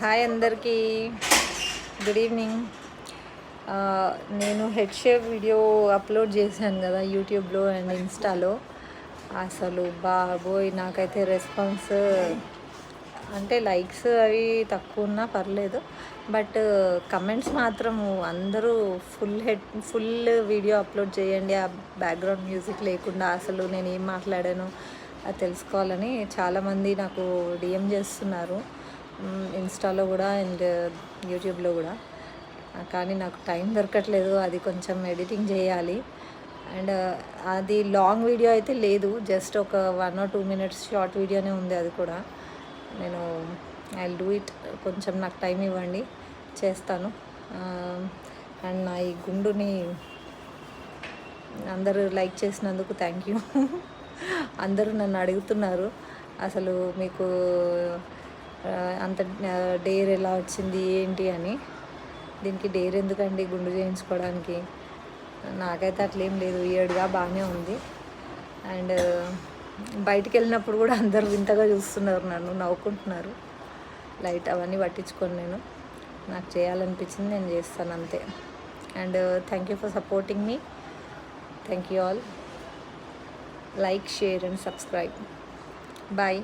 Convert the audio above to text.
Hi అందరికీ, good evening. నేను head shave video upload చేశాను కదా యూట్యూబ్లో అండ్ ఇన్స్టాలో. అసలు బాబోయ్, నాకైతే రెస్పాన్స్ అంటే లైక్స్ అవి తక్కువ ఉన్నా పర్లేదు, బట్ కమెంట్స్ మాత్రం అందరూ ఫుల్ వీడియో అప్లోడ్ చేయండి, ఆ బ్యాక్గ్రౌండ్ మ్యూజిక్ లేకుండా. అసలు నేను ఏం మాట్లాడాను అది తెలుసుకోవాలని చాలామంది నాకు డిఎం చేస్తున్నారు, ఇన్స్టాలో కూడా అండ్ యూట్యూబ్లో కూడా. కానీ నాకు టైం దొరకట్లేదు, అది కొంచెం ఎడిటింగ్ చేయాలి. అండ్ అది లాంగ్ వీడియో అయితే లేదు, జస్ట్ ఒక 1 or 2 minutes షార్ట్ వీడియోనే ఉంది. అది కూడా నేను ఐ విల్ డూ ఇట్. కొంచెం నాకు టైం ఇవ్వండి, చేస్తాను. అండ్ నా ఈ గుండుని అందరూ లైక్ చేసినందుకు థ్యాంక్ యూ. అందరూ నన్ను అడుగుతున్నారు అసలు మీకు అంత డేర్ ఎలా వచ్చింది ఏంటి అని. దీనికి డేర్ ఎందుకండి గుండు చేయించుకోవడానికి? నాకైతే అట్లేం లేదు, ఏడుగా బాగానే ఉంది. అండ్ బయటికి వెళ్ళినప్పుడు కూడా అందరూ వింతగా చూస్తున్నారు, నన్ను నవ్వుకుంటున్నారు. లైట్ అవన్నీ పట్టించుకొని నాకు చేయాలనిపించింది, నేను చేస్తాను అంతే. And thank you for supporting me. Thank you all. Like, share and subscribe. Bye.